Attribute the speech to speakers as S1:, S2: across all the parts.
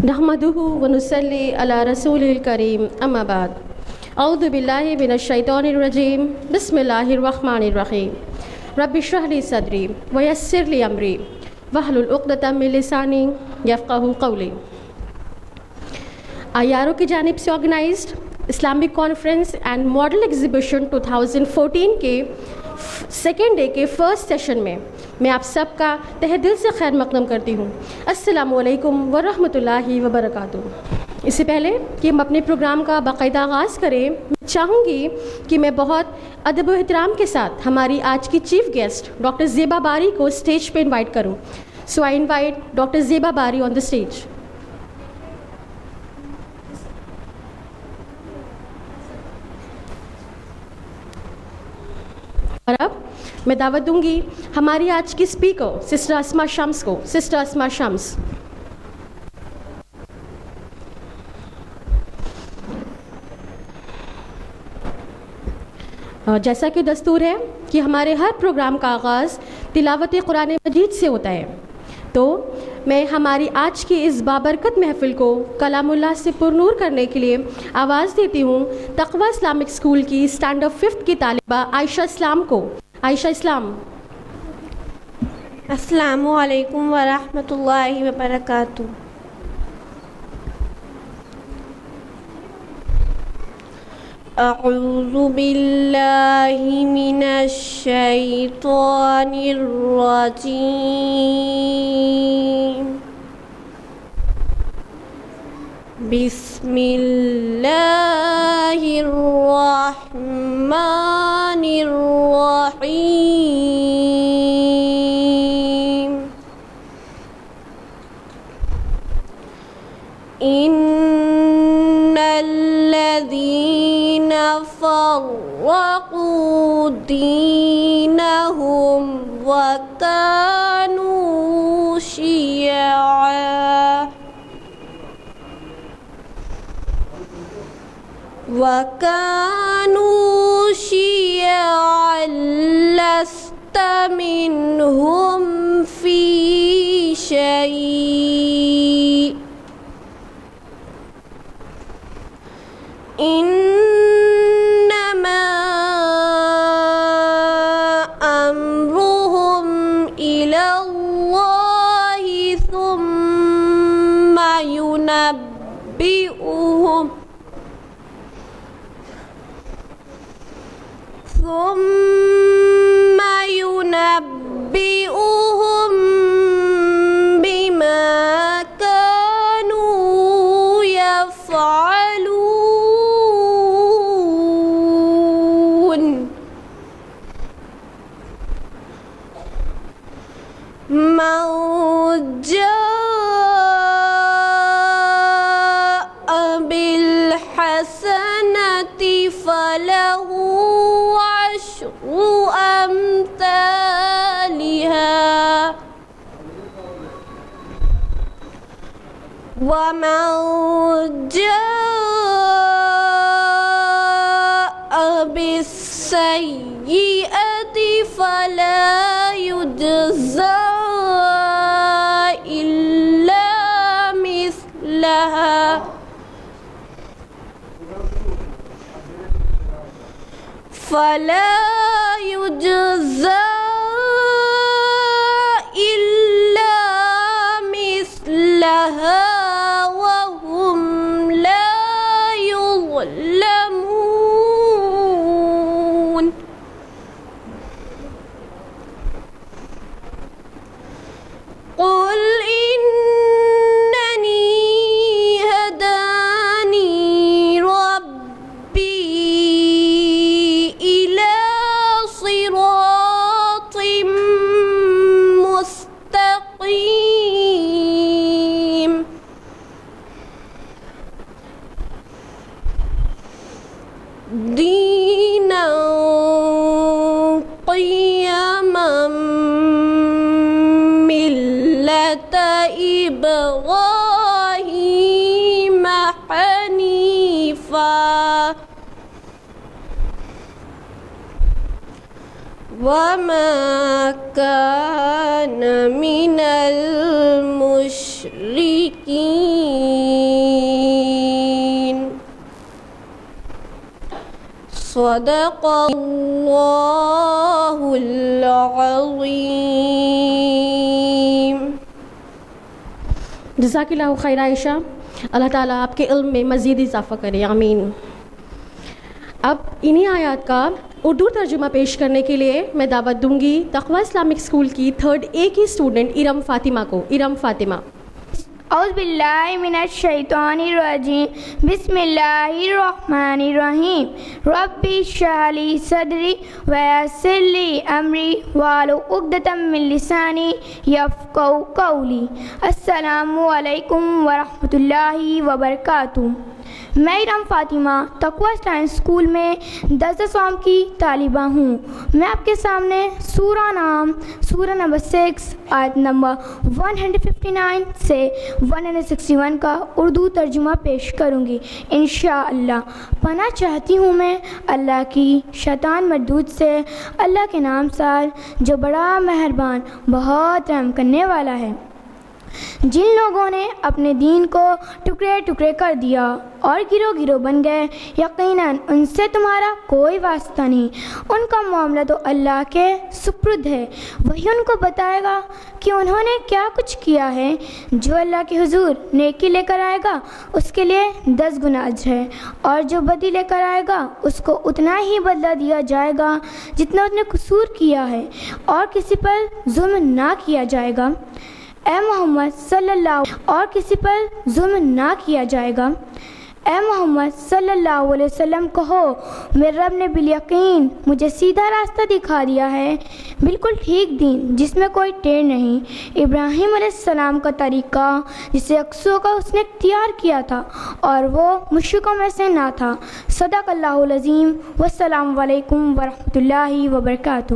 S1: نحمده ونصلي على رسوله الكريم اما بعد اعوذ بالله من الشيطان الرجيم بسم الله الرحمن الرحيم رب اشرح لي صدري ويسر لي امري واحلل عقدة من لساني يفقهوا قولي. IRO کی جانب سے organised Islamic conference and model exhibition 2014 کے سیکنڈ ڈے کے فرسٹ سیشن میں میں آپ سب کا تہہ دل سے خیر مقدم کرتی ہوں. السلام علیکم ورحمۃ اللہ وبرکاتہ. اس سے پہلے کہ ہم اپنے پروگرام کا باقاعدہ آغاز کریں، میں چاہوں گی کہ میں بہت ادب و احترام کے ساتھ ہماری آج کی چیف گیسٹ ڈاکٹر زیبا باری کو اسٹیج پہ انوائٹ کروں. سو آئی انوائٹ ڈاکٹر زیبا باری آن دا اسٹیج. اور اب میں دعوت دوں گی ہماری آج کی اسپیکر سسٹر اسما شمس کو. سسٹر اسما شمس. جیسا کہ دستور ہے کہ ہمارے ہر پروگرام کا آغاز تلاوت قرآن مجید سے ہوتا ہے، تو میں ہماری آج کی اس بابرکت محفل کو کلام اللہ سے پرنور کرنے کے لیے آواز دیتی ہوں تقویٰ اسلامک اسکول کی اسٹینڈرڈ 5 کی طالبہ عائشہ اسلام کو. عائشہ اسلام.
S2: السلام علیکم ورحمۃ اللہ وبرکاتہ. اعوذ باللہ من الشیطان الرجیم. بسم اللہ الرحمن الرحیم. ان الذین فرقوا دینہم وکانوا شیعا لست منہم فی شیء انما امرهم الی اللہ ثم ينبئهم بما كانوا يفعلون. من جاء بالحسنة فله عشر أمثالها ومن جاء بالسيئة فلا يجزى إلا مثلها وهم لا يظلمون. قل إنني هداني ربي إلى صراط مستقيم دينا قيما ملة إبراهيم حنيفا وما كان كان من المشركين. صدق اللہ العظیم.
S1: جزاک اللہ خیر عائشہ. اللہ تعالیٰ آپ کے علم میں مزید اضافہ کرے, آمین. اب انہی آیات کا اردو ترجمہ پیش کرنے کے لیے میں دعوت دوں گی تقویٰ اسلامک اسکول کی 3rd A کی اسٹوڈنٹ ارم فاطمہ کو. ارم فاطمہ.
S3: اعوذ باللہ من الشیطان الرجیم. بسم اللہ الرحمن الرحیم. رب اشرح لی صدری ویسر لی امری واحلل عقدۃ من لسانی یفقہوا قولی. السلام علیکم ورحمۃ اللہ وبرکاتہ. میں ارم فاطمہ تقویٰ اسلامک اسکول میں 10 کی طالبہ ہوں. میں آپ کے سامنے سورہ نام سورہ نمبر 6 آیت نمبر 159 سے 161 کا اردو ترجمہ پیش کروں گی انشاءاللہ. پناہ چاہتی ہوں میں اللہ کی شیطان مردود سے, اللہ کے نام سال جو بڑا مہربان بہت رحم کرنے والا ہے. جن لوگوں نے اپنے دین کو ٹکڑے ٹکڑے کر دیا اور گروہ گروہ بن گئے, یقیناً ان سے تمہارا کوئی واسطہ نہیں. ان کا معاملہ تو اللہ کے سپرد ہے, وہی ان کو بتائے گا کہ انہوں نے کیا کچھ کیا ہے. جو اللہ کے حضور نیکی لے کر آئے گا اس کے لیے 10 گنا اجر ہے, اور جو بدی لے کر آئے گا اس کو اتنا ہی بدلہ دیا جائے گا جتنا اس نے قصور کیا ہے, اور کسی پر ظلم نہ کیا جائے گا. اے محمد صلی اللہ اور کسی پر ظلم نہ کیا جائے گا. اے محمد صلی اللہ علیہ وسلم کہو, میرے رب نے بالیقین مجھے سیدھا راستہ دکھا دیا ہے, بالکل ٹھیک دین جس میں کوئی ٹیڑھ نہیں. ابراہیم علیہ السلام کا طریقہ جسے اکثروں کا اس نے اختیار کیا تھا, اور وہ مشرکوں میں سے نہ تھا. صدق اللہ العظیم. والسلام علیکم ورحمۃ اللہ وبرکاتہ.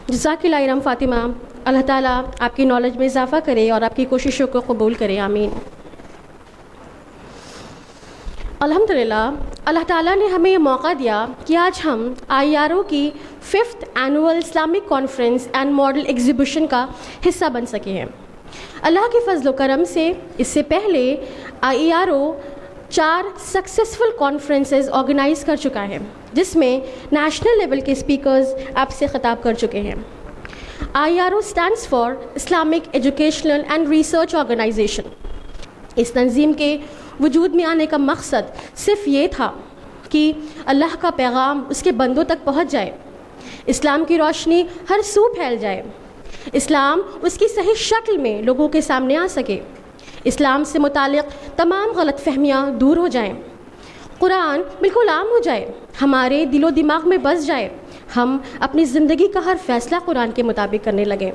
S1: جزاک اللہ ارم فاطمہ. اللہ تعالیٰ آپ کی نالج میں اضافہ کرے اور آپ کی کوششوں کو قبول کرے, آمین. الحمدللہ اللہ تعالیٰ نے ہمیں یہ موقع دیا کہ آج ہم IRO کی 5th annual Islamic conference and model exhibition کا حصہ بن سکے ہیں. اللہ کے فضل و کرم سے اس سے پہلے IRO 4 سکسیسفل کانفرنسز آرگنائز کر چکا ہے, جس میں نیشنل لیول کے اسپیکرز آپ سے خطاب کر چکے ہیں. IRO stands for Islamic Educational and Research Organization. اس تنظیم کے وجود میں آنے کا مقصد صرف یہ تھا کہ اللہ کا پیغام اس کے بندوں تک پہنچ جائے, اسلام کی روشنی ہر سو پھیل جائے, اسلام اس کی صحیح شکل میں لوگوں کے سامنے آ سکے, اسلام سے متعلق تمام غلط فہمیاں دور ہو جائیں, قرآن بالکل عام ہو جائے, ہمارے دل و دماغ میں بس جائے, ہم اپنی زندگی کا ہر فیصلہ قرآن کے مطابق کرنے لگیں,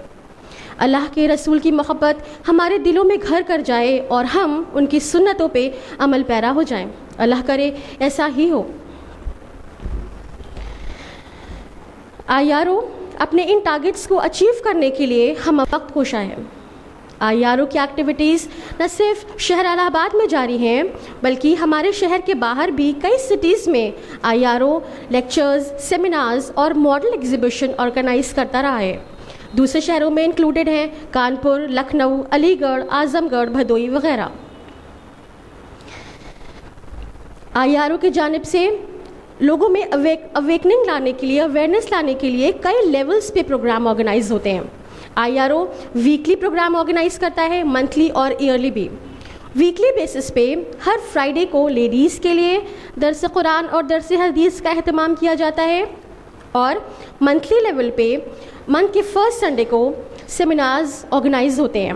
S1: اللہ کے رسول کی محبت ہمارے دلوں میں گھر کر جائے اور ہم ان کی سنتوں پہ عمل پیرا ہو جائیں. اللہ کرے ایسا ہی ہو. IRO اپنے ان ٹارگٹس کو اچیو کرنے کے لیے ہم وقت کوشاں ہیں. IRO کی ایکٹیویٹیز نہ صرف شہر الہ آباد میں جاری ہیں بلکہ ہمارے شہر کے باہر بھی کئی سٹیز میں IRO لیکچرز, سیمینارز اور ماڈل ایگزیبیشن آرگنائز کرتا رہا ہے. دوسرے شہروں میں انکلوڈڈ ہیں کانپور, لکھنؤ, علی گڑھ, اعظم گڑھ, بھدوئی وغیرہ. IRO کی جانب سے لوگوں میں اویکننگ لانے کے لیے, اویئرنیس لانے کے لیے کئی لیولز پہ پروگرام آرگنائز ہوتے ہیں. IRO ویکلی پروگرام آرگنائز کرتا ہے, منتھلی اور ایئرلی بھی. ویکلی بیسس پہ ہر فرائیڈے کو لیڈیز کے لیے درس قرآن اور درس حدیث کا اہتمام کیا جاتا ہے, اور منتھلی لیول پہ منتھ کے فرسٹ سنڈے کو سیمینارز آرگنائز ہوتے ہیں,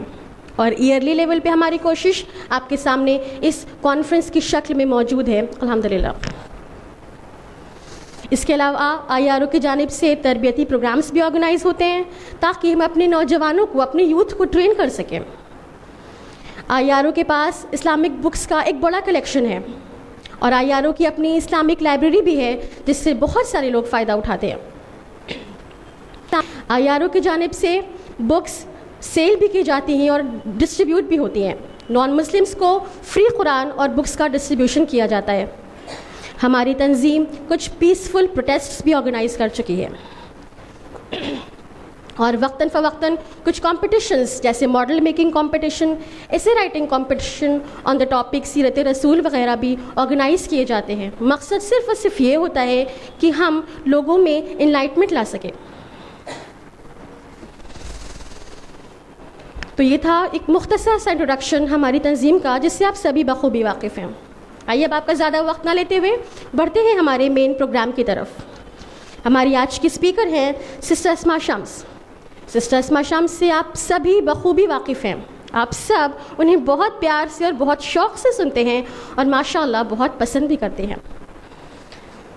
S1: اور ایئرلی لیول پہ ہماری کوشش آپ کے سامنے اس کانفرنس کی شکل میں موجود ہے الحمدللہ. اس کے علاوہ IRO کی جانب سے تربیتی پروگرامز بھی آرگنائز ہوتے ہیں تاکہ ہم اپنے نوجوانوں کو, اپنے یوتھ کو ٹرین کر سکیں. IRO کے پاس اسلامک بکس کا ایک بڑا کلیکشن ہے, اور IRO کی اپنی اسلامک لائبریری بھی ہے جس سے بہت سارے لوگ فائدہ اٹھاتے ہیں. IRO کی جانب سے بکس سیل بھی کی جاتی ہیں اور ڈسٹریبیوٹ بھی ہوتی ہیں. نان مسلمس کو فری قرآن اور بکس کا ڈسٹریبیوشن کیا جاتا ہے. ہماری تنظیم کچھ پیسفل پروٹیسٹس بھی آرگنائز کر چکی ہے. اور وقتاً فوقتاً کچھ کمپٹیشنز جیسے ماڈل میکنگ کمپٹیشن، ایسے writing competition on the topic سیرت رسول وغیرہ بھی آرگنائز کیے جاتے ہیں۔ مقصد صرف اور صرف یہ ہوتا ہے کہ ہم لوگوں میں انلائٹمنٹ لا سکیں۔ تو یہ تھا ایک مختصر سا انٹروڈکشن ہماری تنظیم کا، جس سے آپ سبھی بخوبی واقف ہیں۔ آئیے اب آپ کا زیادہ وقت نہ لیتے ہوئے بڑھتے ہیں ہمارے مین پروگرام کی طرف۔ ہماری آج کی اسپیکر ہیں سسٹر اسما شمس۔ سسٹر اسما شمس سے آپ سبھی بخوبی واقف ہیں، آپ سب انہیں بہت پیار سے اور بہت شوق سے سنتے ہیں اور ماشاءاللہ بہت پسند بھی کرتے ہیں۔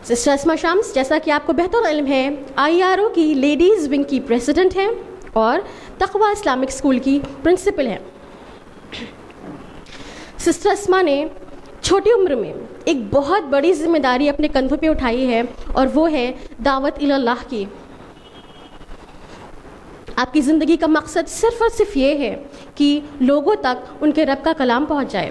S1: سسٹر اسما شمس، جیسا کہ آپ کو بہتر علم ہے، IRO کی لیڈیز ونگ کی پریزیڈنٹ ہیں اور تقویٰ اسلامک اسکول کی پرنسپل ہیں۔ سسٹر اسما نے چھوٹی عمر میں ایک بہت بڑی ذمہ داری اپنے کندھوں پہ اٹھائی ہے، اور وہ ہے دعوت اللہ کی۔ آپ کی زندگی کا مقصد صرف اور صرف یہ ہے کہ لوگوں تک ان کے رب کا کلام پہنچ جائے۔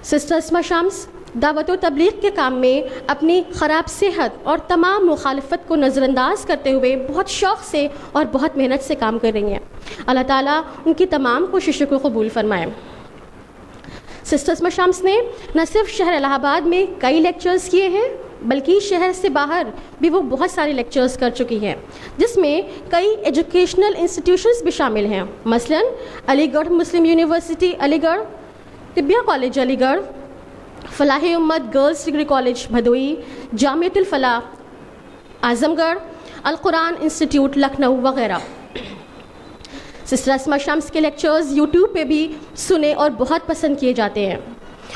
S1: سسٹر اسما شمس دعوت و تبلیغ کے کام میں اپنی خراب صحت اور تمام مخالفت کو نظر انداز کرتے ہوئے بہت شوق سے اور بہت محنت سے کام کر رہی ہیں۔ اللہ تعالیٰ ان کی تمام کوششوں کو قبول فرمائے۔ سسٹر اسما شمس نے نہ صرف شہر الہ آباد میں کئی لیکچرز کیے ہیں، بلکہ شہر سے باہر بھی وہ بہت سارے لیکچرز کر چکی ہیں، جس میں کئی ایجوکیشنل انسٹیٹیوشنز بھی شامل ہیں، مثلاً علی گڑھ مسلم یونیورسٹی علی گڑھ، طبیہ کالج علی گڑھ، فلاح امت girls degree college Bhadohi, Jamiatul الفلاح اعظم گڑھ، القرآن انسٹیٹیوٹ لکھنؤ وغیرہ۔ سسٹر اسما شمس کے لیکچرز یوٹیوب پہ بھی سنے اور بہت پسند کیے جاتے ہیں۔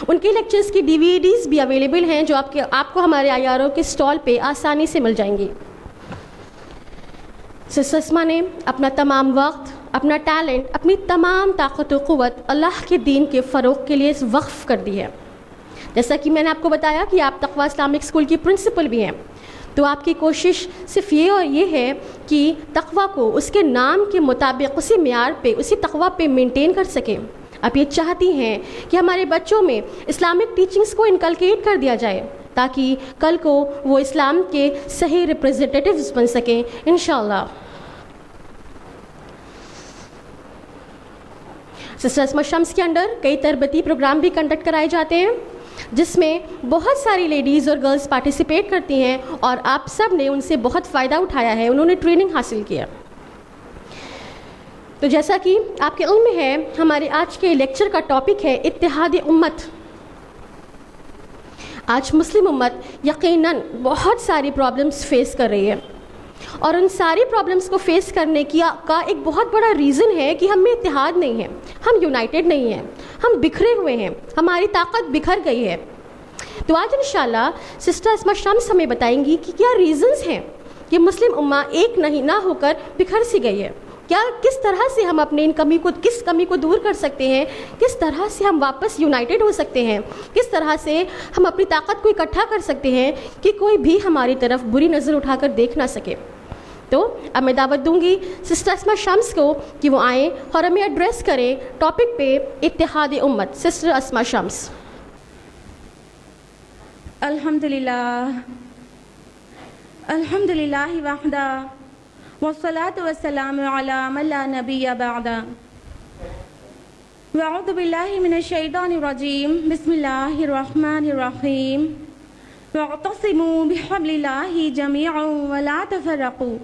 S1: ان کے لیکچرز کی DVDs بھی اویلیبل ہیں، جو آپ کو ہمارے IRO کے اسٹال پہ آسانی سے مل جائیں گی۔ سسٹر اسما نے اپنا تمام وقت، اپنا ٹیلنٹ، اپنی تمام طاقت و قوت اللہ کے دین کے فروغ کے لیے وقف کر دی ہے۔ جیسا کہ میں نے آپ کو بتایا کہ آپ تقویٰ اسلامک اسکول کی پرنسپل بھی ہیں، تو آپ کی کوشش صرف یہ ہے کہ تقویٰ کو اس کے نام کے مطابق اسی معیار پہ، اسی تقویٰ پہ مینٹین کر سکیں۔ آپ یہ چاہتی ہیں کہ ہمارے بچوں میں اسلامک ٹیچنگز کو انکلکیٹ کر دیا جائے، تاکہ کل کو وہ اسلام کے صحیح ریپرزنٹیٹیوز بن سکیں انشاءاللہ۔ سسٹر اسما شمس کے انڈر کئی تربیتی پروگرام بھی کنڈکٹ کرائے جاتے ہیں، جس میں بہت ساری لیڈیز اور گرلز پارٹیسپیٹ کرتی ہیں، اور آپ سب نے ان سے بہت فائدہ اٹھایا ہے، انہوں نے ٹریننگ حاصل کیا۔ تو جیسا کہ آپ کے علم میں ہے، ہمارے آج کے لیکچر کا ٹاپک ہے اتحاد امت۔ آج مسلم امت یقیناً بہت ساری پرابلمس فیس کر رہی ہے، اور ان ساری پرابلمس کو فیس کرنے کا ایک بہت بڑا ریزن ہے کہ ہم میں اتحاد نہیں ہے، ہم یونائٹڈ نہیں ہیں، ہم بکھرے ہوئے ہیں، ہماری طاقت بکھر گئی ہے۔ تو آج انشاءاللہ سسٹر اسما شمس ہمیں بتائیں گی کہ کیا ریزنز ہیں کہ مسلم امہ ایک نہیں نہ ہو کر بکھر سی گئی ہے، کس طرح سے ہم اپنے کس کمی کو دور کر سکتے ہیں، کس طرح سے ہم واپس یونائٹڈ ہو سکتے ہیں، کس طرح سے ہم اپنی طاقت کو اکٹھا کر سکتے ہیں کہ کوئی بھی ہماری طرف بری نظر اٹھا کر دیکھ نہ سکے۔ تو اب میں دعوت دوں گی سسٹر اسما شمس کو کہ وہ آئیں اور ہمیں ایڈریس کریں ٹاپک پہ اتحاد امت۔ سسٹر اسما شمس۔
S2: الحمدللہ وحدہ والصلاة والسلام علی من لا نبی بعدہ۔ اعوذ باللہ من الشیطان الرجیم، بسم اللہ الرحمن الرحیم۔ واعتصموا بحبل اللہ جميعا ولا تفرقوا۔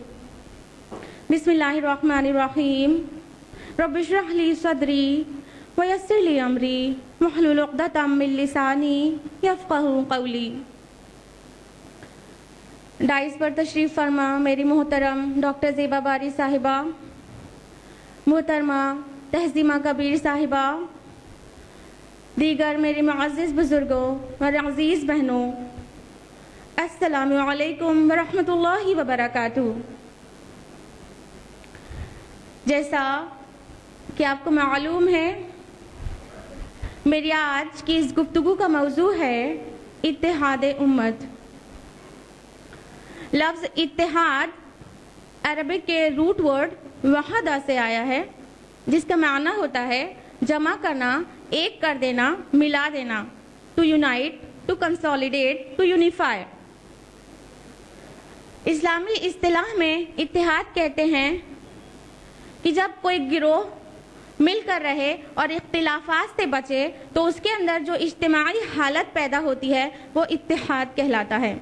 S2: بسم اللہ الرحمن الرحیم۔ رب اشرح لی صدری ویسر لی امری واحلل عقدۃ من لسانی یفقہوا قولی۔ ڈائز پر تشریف فرما میری محترم ڈاکٹر زیبا باری صاحبہ، محترمہ تہزیمہ کبیر صاحبہ، دیگر میرے معزز بزرگوں اور عزیز بہنوں، السلام علیکم ورحمۃ اللہ وبرکاتہ۔ جیسا کہ آپ کو معلوم ہے، میری آج کی اس گفتگو کا موضوع ہے اتحاد امت۔ لفظ اتحاد عربک کے روٹ ورڈ وحدہ سے آیا ہے، جس کا معنی ہوتا ہے جمع کرنا، ایک کر دینا، ملا دینا، to unite, to consolidate, to unify. اسلامی اصطلاح میں اتحاد کہتے ہیں کہ جب کوئی گروہ مل کر رہے اور اختلافات سے بچے تو اس کے اندر جو اجتماعی حالت پیدا ہوتی ہے وہ اتحاد کہلاتا ہے.